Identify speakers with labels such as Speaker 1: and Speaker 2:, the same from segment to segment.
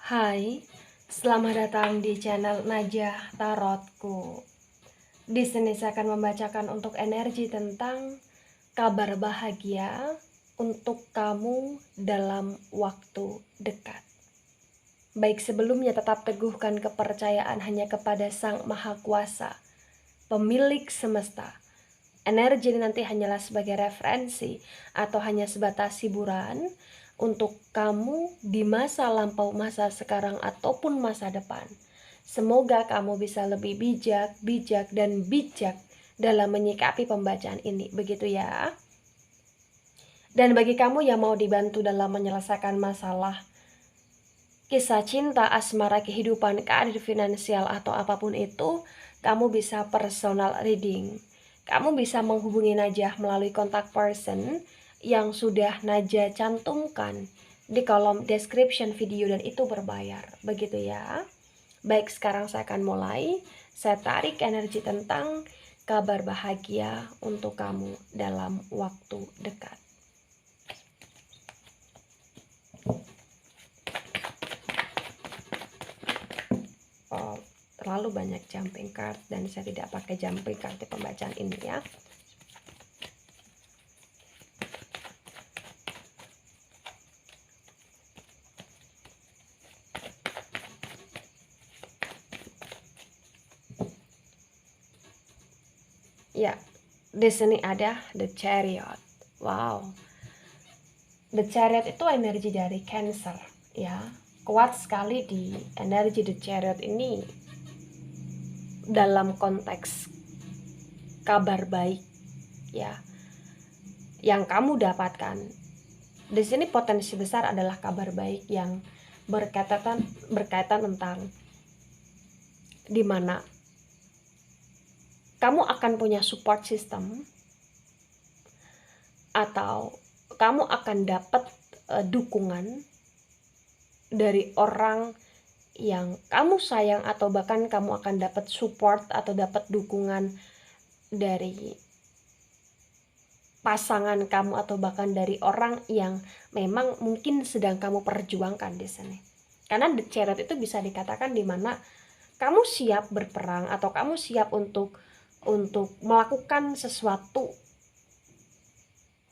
Speaker 1: Hai, selamat datang di channel Najah Tarotku. Di sini saya akan membacakan untuk energi tentang kabar bahagia untuk kamu dalam waktu dekat. Baik, sebelumnya tetap teguhkan kepercayaan hanya kepada Sang Maha Kuasa, pemilik semesta. Energi ini nanti hanyalah sebagai referensi atau hanya sebatas hiburan untuk kamu di masa lampau, masa sekarang, ataupun masa depan. Semoga kamu bisa lebih bijak dalam menyikapi pembacaan ini. Begitu ya. Dan bagi kamu yang mau dibantu dalam menyelesaikan masalah kisah cinta, asmara, kehidupan, karir, finansial, atau apapun itu, kamu bisa personal reading. Kamu bisa menghubungi Najah melalui kontak person yang sudah Najah cantumkan di kolom description video, dan itu berbayar. Begitu ya. Baik, sekarang saya akan mulai. Saya tarik energi tentang kabar bahagia untuk kamu dalam waktu dekat. Oh, terlalu banyak jumping card dan saya tidak pakai jumping card di pembacaan ini ya. Ya, di sini ada The Chariot. Wow. The Chariot itu energi dari Cancer ya. Kuat sekali di energi The Chariot ini dalam konteks kabar baik ya yang kamu dapatkan. Di sini potensi besar adalah kabar baik yang berkaitan tentang dimana kamu akan punya support system atau kamu akan dapat dukungan dari orang yang kamu sayang, atau bahkan kamu akan dapat support atau dapat dukungan dari pasangan kamu, atau bahkan dari orang yang memang mungkin sedang kamu perjuangkan di sini. Karena The Chariot itu bisa dikatakan dimana kamu siap berperang atau kamu siap untuk melakukan sesuatu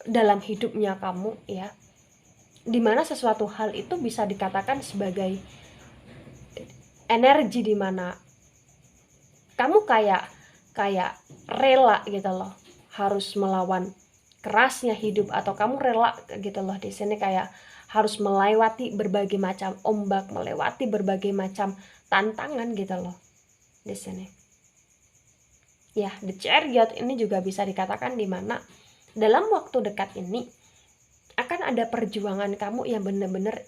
Speaker 1: dalam hidupnya kamu ya, dimana sesuatu hal itu bisa dikatakan sebagai energi dimana kamu kayak rela gitu loh, harus melawan kerasnya hidup, atau kamu rela gitu loh di sini kayak harus melewati berbagai macam ombak, melewati berbagai macam tantangan gitu loh di sini. Ya, The Chariot ini juga bisa dikatakan dimana dalam waktu dekat ini akan ada perjuangan kamu yang benar-benar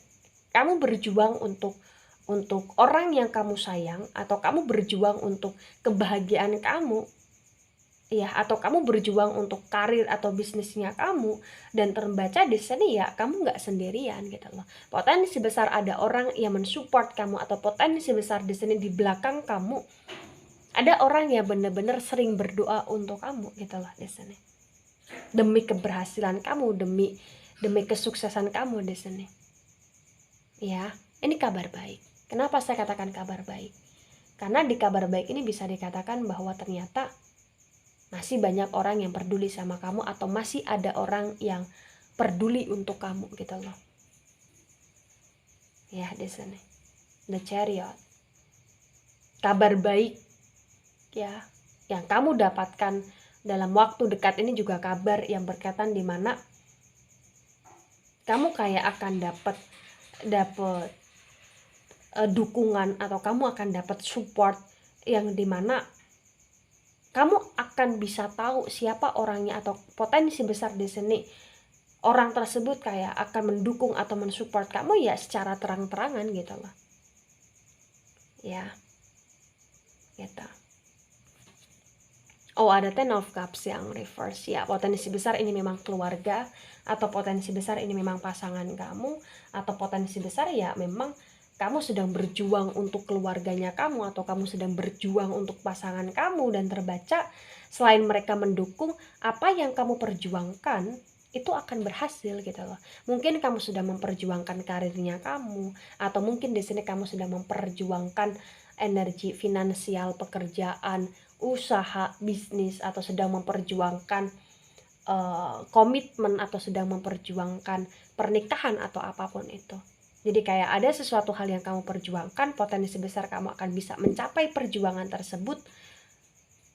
Speaker 1: kamu berjuang untuk orang yang kamu sayang, atau kamu berjuang untuk kebahagiaan kamu ya, atau kamu berjuang untuk karir atau bisnisnya kamu. Dan terbaca di sini ya, kamu nggak sendirian gitu loh. Potensi besar ada orang yang mensupport kamu, atau potensi besar di sini di belakang kamu ada orang yang benar-benar sering berdoa untuk kamu gitu loh di sini, demi keberhasilan kamu, demi kesuksesan kamu di sini. Ya, ini kabar baik. Kenapa saya katakan kabar baik? Karena di kabar baik ini bisa dikatakan bahwa ternyata masih banyak orang yang peduli sama kamu, atau masih ada orang yang peduli untuk kamu gitu loh. Ya, di sini The Chariot. Kabar baik ya yang kamu dapatkan dalam waktu dekat ini juga kabar yang berkaitan dimana kamu kayak akan dapat dukungan, atau kamu akan dapat support yang dimana kamu akan bisa tahu siapa orangnya, atau potensi besar di sini orang tersebut kayak akan mendukung atau mensupport kamu ya secara terang-terangan gitu loh ya gitu. Oh, ada Ten of Cups yang reverse ya. Potensi besar ini memang keluarga, atau potensi besar ini memang pasangan kamu, atau potensi besar ya memang kamu sedang berjuang untuk keluarganya kamu, atau kamu sedang berjuang untuk pasangan kamu. Dan terbaca selain mereka mendukung apa yang kamu perjuangkan itu akan berhasil gitu loh. Mungkin kamu sudah memperjuangkan karirnya kamu, atau mungkin di sini kamu sudah memperjuangkan energi finansial, pekerjaan, usaha, bisnis, atau sedang memperjuangkan komitmen, atau sedang memperjuangkan pernikahan atau apapun itu. Jadi kayak ada sesuatu hal yang kamu perjuangkan, potensi besar kamu akan bisa mencapai perjuangan tersebut,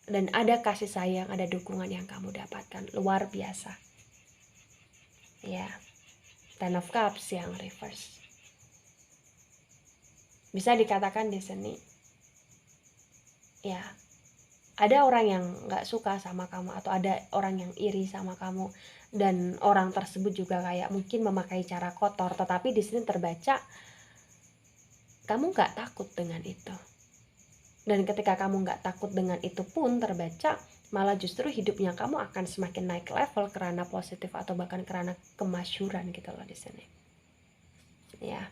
Speaker 1: dan ada kasih sayang, ada dukungan yang kamu dapatkan, luar biasa. Ya, Ten of Cups yang reverse. Bisa dikatakan di sini, ya, ada orang yang gak suka sama kamu, atau ada orang yang iri sama kamu, dan orang tersebut juga kayak mungkin memakai cara kotor, tetapi di sini terbaca kamu gak takut dengan itu. Dan ketika kamu gak takut dengan itu pun terbaca, malah justru hidupnya kamu akan semakin naik level karena positif, atau bahkan karena kemasyhuran gitu loh di sini. Ya.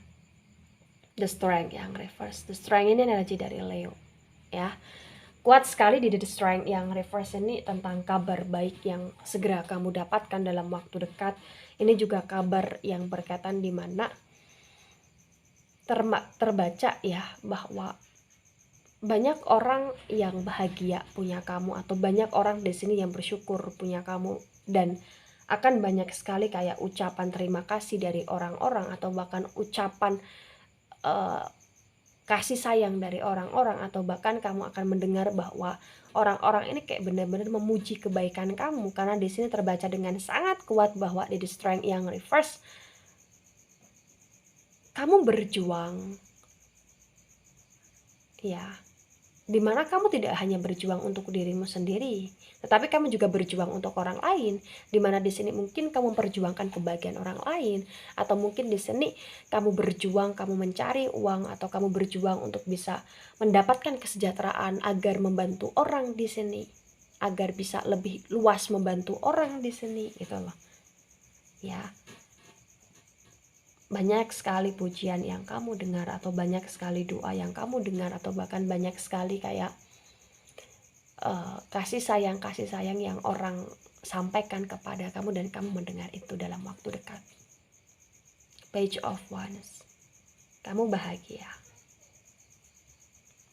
Speaker 1: The Strength yang reverse. The Strength ini energi dari Leo. Ya. Kuat sekali di The Strength yang reverse ini tentang kabar baik yang segera kamu dapatkan dalam waktu dekat. Ini juga kabar yang berkaitan di mana terbaca ya bahwa banyak orang yang bahagia punya kamu, atau banyak orang di sini yang bersyukur punya kamu, dan akan banyak sekali kayak ucapan terima kasih dari orang-orang, atau bahkan ucapan kasih sayang dari orang-orang, atau bahkan kamu akan mendengar bahwa orang-orang ini kayak benar-benar memuji kebaikan kamu, karena di sini terbaca dengan sangat kuat bahwa di The Strength yang reverse kamu berjuang, ya, dimana kamu tidak hanya berjuang untuk dirimu sendiri, tetapi kamu juga berjuang untuk orang lain. Dimana di sini mungkin kamu memperjuangkan kebahagiaan orang lain, atau mungkin di sini kamu berjuang, kamu mencari uang, atau kamu berjuang untuk bisa mendapatkan kesejahteraan agar membantu orang di sini, agar bisa lebih luas membantu orang di sini, gitu loh. Ya. Banyak sekali pujian yang kamu dengar, atau banyak sekali doa yang kamu dengar, atau bahkan banyak sekali kayak kasih sayang yang orang sampaikan kepada kamu, dan kamu mendengar itu dalam waktu dekat. Page of Wands, kamu bahagia.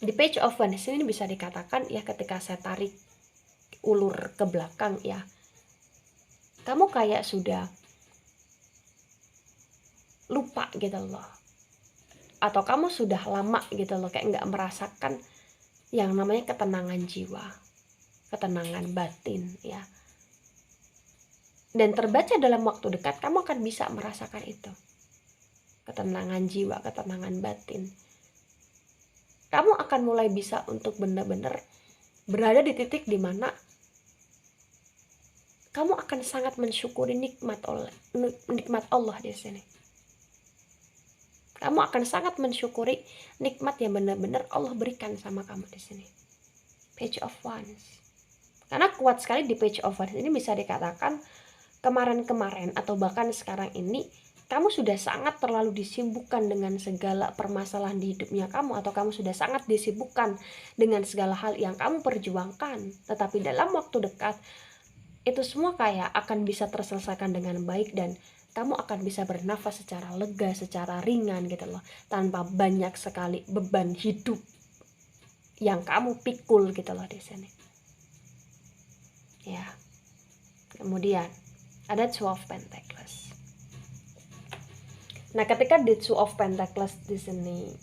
Speaker 1: Di Page of Wands ini bisa dikatakan ya, ketika saya tarik ulur ke belakang ya, kamu kayak sudah lupa gitu loh, atau kamu sudah lama gitu loh kayak nggak merasakan yang namanya ketenangan jiwa, ketenangan batin ya. Dan terbaca dalam waktu dekat kamu akan bisa merasakan itu, ketenangan jiwa, ketenangan batin. Kamu akan mulai bisa untuk benar-benar berada di titik dimana kamu akan sangat mensyukuri nikmat Allah di sini. Kamu akan sangat mensyukuri nikmat yang benar-benar Allah berikan sama kamu di sini. Page of Wands. Karena kuat sekali di Page of Wands ini, bisa dikatakan kemarin-kemarin atau bahkan sekarang ini kamu sudah sangat terlalu disibukkan dengan segala permasalahan di hidupnya kamu, atau kamu sudah sangat disibukkan dengan segala hal yang kamu perjuangkan. Tetapi dalam waktu dekat itu semua kayak akan bisa terselesaikan dengan baik, dan kamu akan bisa bernafas secara lega, secara ringan gitu loh, tanpa banyak sekali beban hidup yang kamu pikul gitu loh di sini. Ya. Kemudian ada Two of Pentacles. Nah, ketika the Two of Pentacles di sini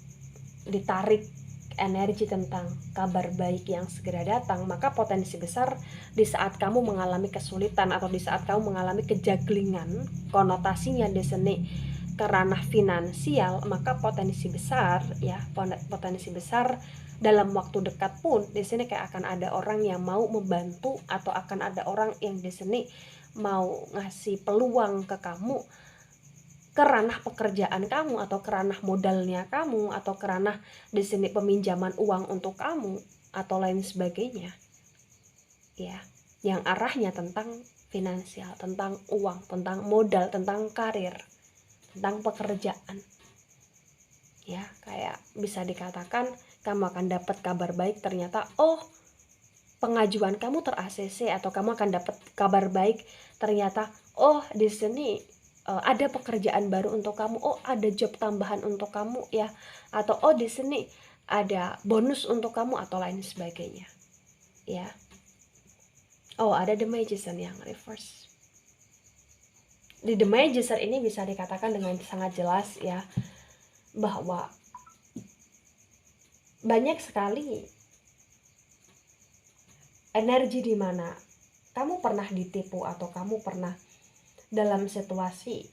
Speaker 1: ditarik energi tentang kabar baik yang segera datang, maka potensi besar di saat kamu mengalami kesulitan, atau di saat kamu mengalami kejaglingan, konotasinya di sini ke ranah finansial, maka potensi besar ya, potensi besar dalam waktu dekat pun di sini kayak akan ada orang yang mau membantu, atau akan ada orang yang di sini mau ngasih peluang ke kamu, ke ranah pekerjaan kamu, atau ke ranah modalnya kamu, atau ke ranah di sini peminjaman uang untuk kamu, atau lain sebagainya. Ya, yang arahnya tentang finansial, tentang uang, tentang modal, tentang karir, tentang pekerjaan. Ya, kayak bisa dikatakan kamu akan dapat kabar baik, ternyata pengajuan kamu ter-ACC, atau kamu akan dapat kabar baik ternyata oh di sini ada pekerjaan baru untuk kamu, oh ada job tambahan untuk kamu ya, atau oh di sini ada bonus untuk kamu atau lain sebagainya ya. Oh ada The Magician yang reverse. Di The Magician ini bisa dikatakan dengan sangat jelas ya, bahwa banyak sekali energi di mana kamu pernah ditipu atau kamu pernah dalam situasi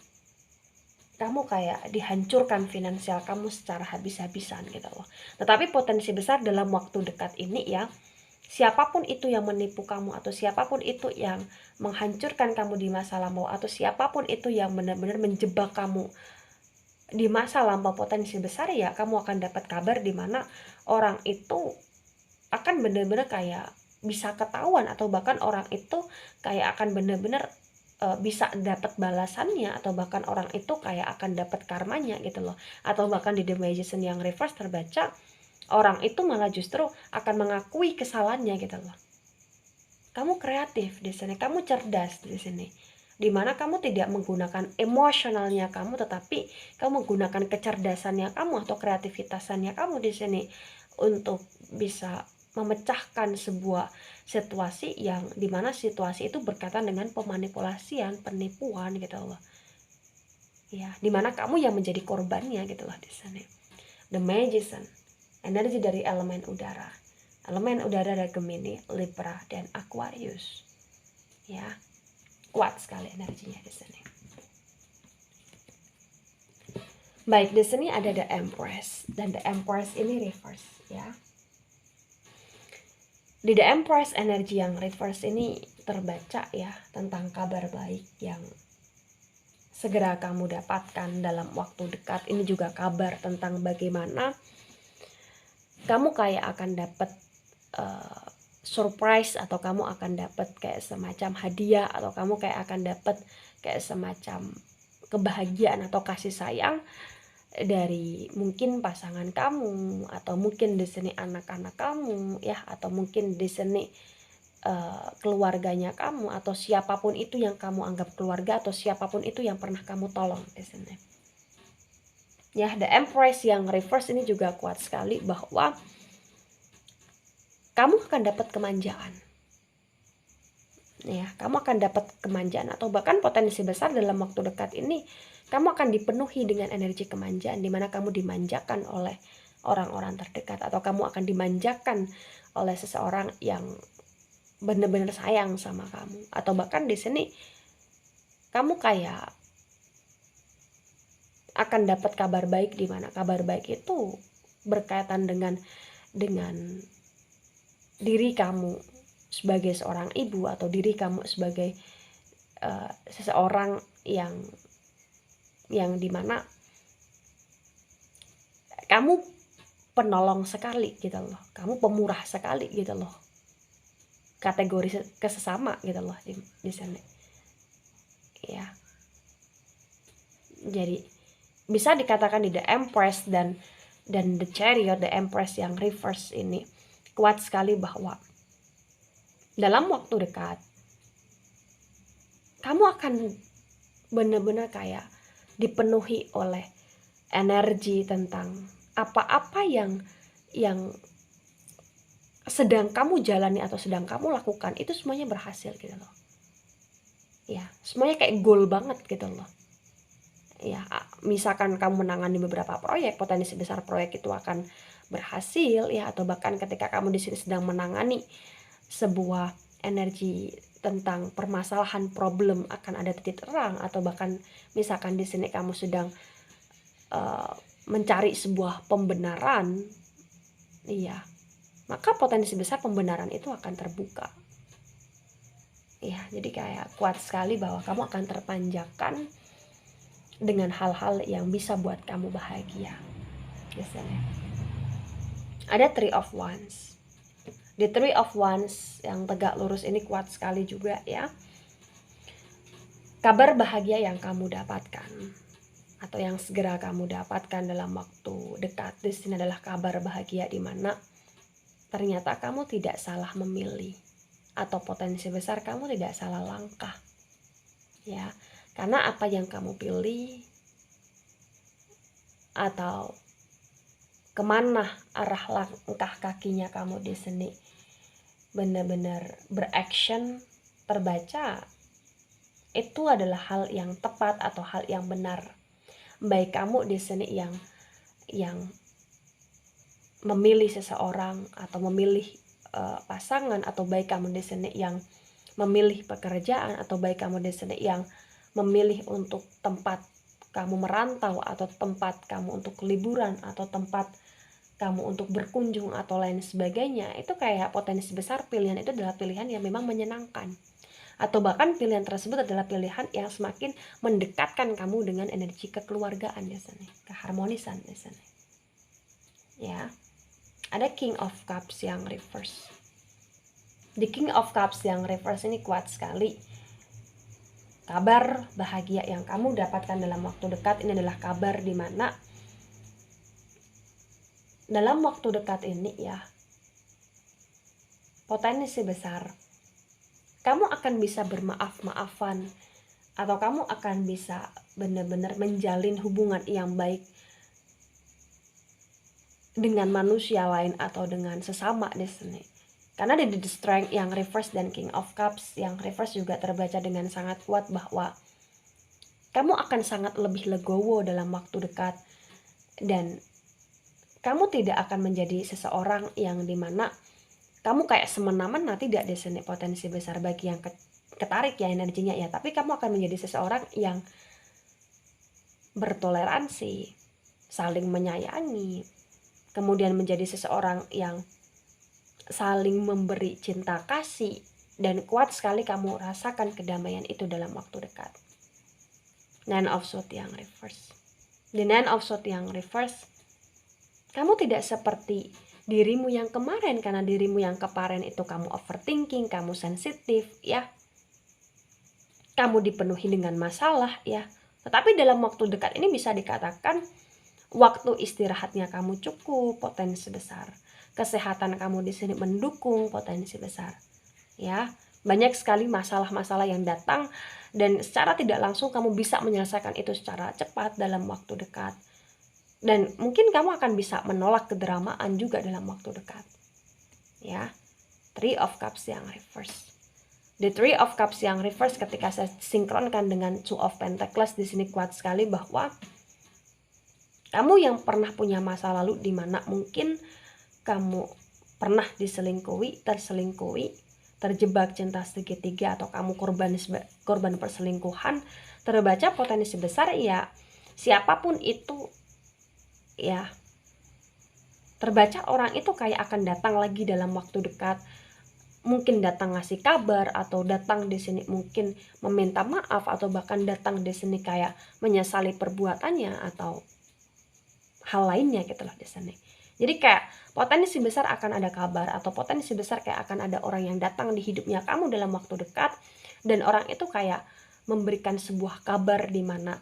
Speaker 1: kamu kayak dihancurkan finansial kamu secara habis-habisan gitu loh. Tetapi potensi besar dalam waktu dekat ini ya, siapapun itu yang menipu kamu atau siapapun itu yang menghancurkan kamu di masa lampau atau siapapun itu yang benar-benar menjebak kamu di masa lampau, potensi besar ya kamu akan dapat kabar di mana orang itu akan benar-benar kayak bisa ketahuan, atau bahkan orang itu kayak akan benar-benar bisa dapat balasannya, atau bahkan orang itu kayak akan dapat karmanya gitu loh. Atau bahkan di The Magician yang reverse terbaca, orang itu malah justru akan mengakui kesalahannya gitu loh. Kamu kreatif di sini, kamu cerdas di sini, dimana kamu tidak menggunakan emosionalnya kamu, tetapi kamu menggunakan kecerdasannya kamu atau kreativitasannya kamu di sini untuk bisa memecahkan sebuah situasi yang dimana situasi itu berkaitan dengan pemanipulasian, penipuan gitu loh ya, dimana kamu yang menjadi korbannya gitu loh di sini. The Magician, energi dari elemen udara. Elemen udara ada Gemini, Libra, dan Aquarius ya, kuat sekali energinya di sini. Baik, di sini ada The Empress, dan The Empress ini reverse ya. Di The Empress energi yang reverse ini terbaca ya tentang kabar baik yang segera kamu dapatkan dalam waktu dekat. Ini juga kabar tentang bagaimana kamu kayak akan dapat surprise, atau kamu akan dapat kayak semacam hadiah, atau kamu kayak akan dapat kayak semacam kebahagiaan atau kasih sayang dari mungkin pasangan kamu, atau mungkin di sini anak-anak kamu ya, atau mungkin di sini keluarganya kamu, atau siapapun itu yang kamu anggap keluarga, atau siapapun itu yang pernah kamu tolong di sini. Ya, The Empress yang reverse ini juga kuat sekali bahwa kamu akan dapat kemanjaan. Ya, kamu akan dapat kemanjaan, atau bahkan potensi besar dalam waktu dekat ini kamu akan dipenuhi dengan energi kemanjaan, di mana kamu dimanjakan oleh orang-orang terdekat, atau kamu akan dimanjakan oleh seseorang yang benar-benar sayang sama kamu, atau bahkan di sini kamu kayak akan dapat kabar baik, di mana kabar baik itu berkaitan dengan diri kamu sebagai seorang ibu, atau diri kamu sebagai seseorang yang dimana kamu penolong sekali gitu loh, kamu pemurah sekali gitu loh, kategori kesesama gitu loh di sana ya. Jadi bisa dikatakan di The Empress dan The Chariot, The Empress yang reverse ini kuat sekali bahwa dalam waktu dekat kamu akan benar-benar kayak dipenuhi oleh energi tentang apa-apa yang sedang kamu jalani atau sedang kamu lakukan, itu semuanya berhasil gitu loh ya, semuanya kayak goal banget gitu loh ya. Misalkan kamu menangani beberapa proyek, potensi besar proyek itu akan berhasil ya, atau bahkan ketika kamu di sini sedang menangani sebuah energi tentang permasalahan, problem, akan ada titik terang, atau bahkan misalkan di sini kamu sedang mencari sebuah pembenaran, iya, maka potensi besar pembenaran itu akan terbuka. Ya, jadi kayak kuat sekali bahwa kamu akan terpanjakan dengan hal-hal yang bisa buat kamu bahagia. Biasanya ada Three of Wands. The Three of Wands yang tegak lurus ini kuat sekali juga ya. Kabar bahagia yang kamu dapatkan atau yang segera kamu dapatkan dalam waktu dekat di sini adalah kabar bahagia di mana ternyata kamu tidak salah memilih, atau potensi besar kamu tidak salah langkah ya. Karena apa yang kamu pilih atau kemana arah langkah kakinya kamu di sini benar-benar beraction, terbaca, itu adalah hal yang tepat atau hal yang benar. Baik kamu di sini yang memilih seseorang atau memilih pasangan, atau baik kamu di sini yang memilih pekerjaan, atau baik kamu di sini yang memilih untuk tempat kamu merantau, atau tempat kamu untuk liburan, atau tempat kamu untuk berkunjung atau lain sebagainya, itu kayak potensi besar pilihan itu adalah pilihan yang memang menyenangkan, atau bahkan pilihan tersebut adalah pilihan yang semakin mendekatkan kamu dengan energi kekeluargaan di sini, keharmonisan di sini. Ya, ada King of Cups yang reverse. Di King of Cups yang reverse ini kuat sekali. Kabar bahagia yang kamu dapatkan dalam waktu dekat ini adalah kabar di mana dalam waktu dekat ini ya, potensi besar kamu akan bisa bermaaf-maafan, atau kamu akan bisa benar-benar menjalin hubungan yang baik dengan manusia lain atau dengan sesama di sini. Karena di The Strength yang reverse dan King of Cups yang reverse juga terbaca dengan sangat kuat bahwa kamu akan sangat lebih legowo dalam waktu dekat, dan kamu tidak akan menjadi seseorang yang dimana kamu kayak semena-mena, tidak di sini potensi besar bagi yang ketarik ya energinya ya, tapi kamu akan menjadi seseorang yang bertoleransi, saling menyayangi, kemudian menjadi seseorang yang saling memberi cinta kasih, dan kuat sekali kamu rasakan kedamaian itu dalam waktu dekat. Nine of Swords yang reverse. Di Nine of Swords yang reverse, kamu tidak seperti dirimu yang kemarin, karena dirimu yang kemarin itu kamu overthinking, kamu sensitif ya, kamu dipenuhi dengan masalah ya. Tetapi dalam waktu dekat ini bisa dikatakan waktu istirahatnya kamu cukup, potensi besar. Kesehatan kamu di sini mendukung, potensi besar. Ya, banyak sekali masalah-masalah yang datang, dan secara tidak langsung kamu bisa menyelesaikan itu secara cepat dalam waktu dekat. Dan mungkin kamu akan bisa menolak kedramaan juga dalam waktu dekat. Ya, Three of Cups yang reverse. The Three of Cups yang reverse ketika saya sinkronkan dengan Two of Pentacles di sini kuat sekali bahwa kamu yang pernah punya masa lalu di mana mungkin kamu pernah diselingkuhi, terselingkuhi, terjebak cinta segitiga, atau kamu korban perselingkuhan, terbaca potensi besar ya siapapun itu ya, terbaca orang itu kayak akan datang lagi dalam waktu dekat, mungkin datang ngasih kabar, atau datang di sini mungkin meminta maaf, atau bahkan datang di sini kayak menyesali perbuatannya atau hal lainnya gitu loh di sini. Jadi kayak potensi besar akan ada kabar, atau potensi besar kayak akan ada orang yang datang di hidupnya kamu dalam waktu dekat, dan orang itu kayak memberikan sebuah kabar di mana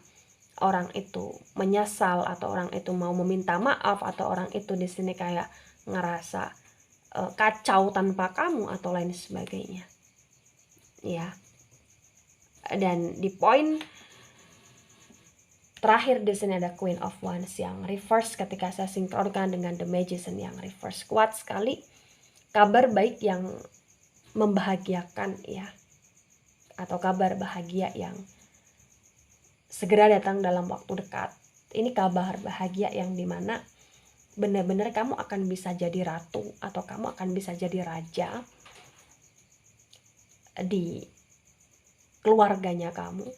Speaker 1: orang itu menyesal, atau orang itu mau meminta maaf, atau orang itu di sini kayak ngerasa kacau tanpa kamu atau lain sebagainya. Ya. Dan di poin terakhir di sini ada Queen of Wands yang reverse ketika saya sinkronkan dengan The Magician yang reverse. Kuat sekali, kabar baik yang membahagiakan ya, atau kabar bahagia yang segera datang dalam waktu dekat. Ini kabar bahagia yang dimana benar-benar kamu akan bisa jadi ratu, atau kamu akan bisa jadi raja di keluarganya kamu,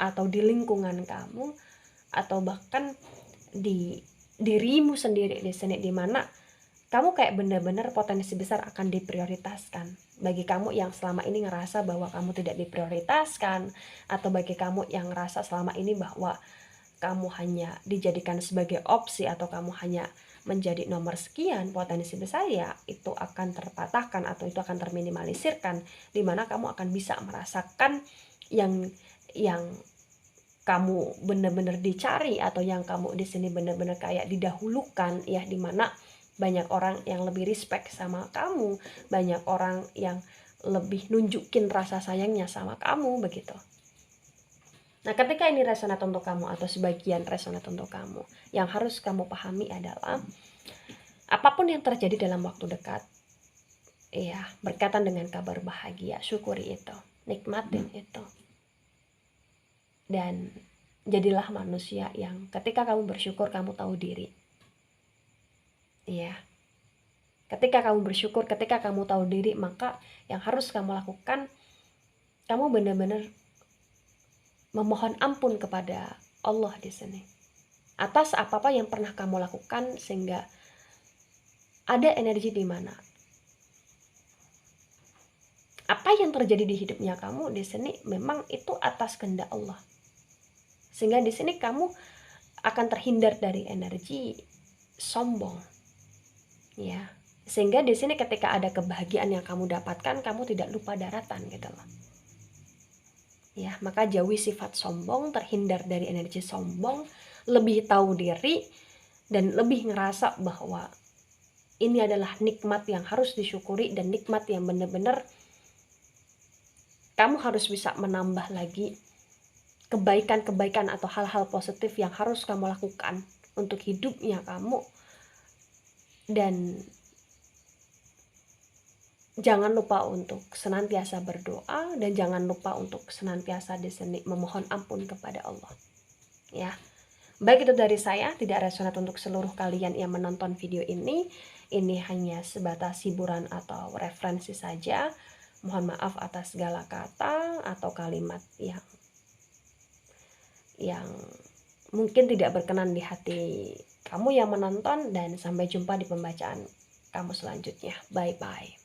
Speaker 1: atau di lingkungan kamu, atau bahkan di dirimu sendiri di sini, di mana kamu kayak benar-benar potensi besar akan diprioritaskan. Bagi kamu yang selama ini ngerasa bahwa kamu tidak diprioritaskan, atau bagi kamu yang ngerasa selama ini bahwa kamu hanya dijadikan sebagai opsi, atau kamu hanya menjadi nomor sekian, potensi besar ya itu akan terpatahkan, atau itu akan terminimalisirkan, di mana kamu akan bisa merasakan yang kamu benar-benar dicari, atau yang kamu di sini benar-benar kayak didahulukan ya, dimana banyak orang yang lebih respect sama kamu, banyak orang yang lebih nunjukin rasa sayangnya sama kamu begitu. Nah, ketika ini resonat untuk kamu atau sebagian resonat untuk kamu, yang harus kamu pahami adalah apapun yang terjadi dalam waktu dekat, ya, berkaitan dengan kabar bahagia, syukuri itu, nikmatin itu. Dan jadilah manusia yang ketika kamu bersyukur kamu tahu diri. Iya. Ketika kamu bersyukur, ketika kamu tahu diri, maka yang harus kamu lakukan, kamu benar-benar memohon ampun kepada Allah di sini atas apa-apa yang pernah kamu lakukan sehingga ada energi di mana apa yang terjadi di hidupnya kamu di sini memang itu atas kehendak Allah, sehingga di sini kamu akan terhindar dari energi sombong, ya. Sehingga di sini ketika ada kebahagiaan yang kamu dapatkan, kamu tidak lupa daratan gitu loh. Ya, maka jauhi sifat sombong, terhindar dari energi sombong, lebih tahu diri dan lebih ngerasa bahwa ini adalah nikmat yang harus disyukuri dan nikmat yang benar-benar kamu harus bisa menambah lagi kebaikan-kebaikan atau hal-hal positif yang harus kamu lakukan untuk hidupnya kamu. Dan jangan lupa untuk senantiasa berdoa dan jangan lupa untuk senantiasa di sini memohon ampun kepada Allah. Ya. Baik, itu dari saya, tidak resonat untuk seluruh kalian yang menonton video ini. Ini hanya sebatas hiburan atau referensi saja. Mohon maaf atas segala kata atau kalimat yang mungkin tidak berkenan di hati kamu yang menonton, dan sampai jumpa di pembacaan kamu selanjutnya. Bye bye.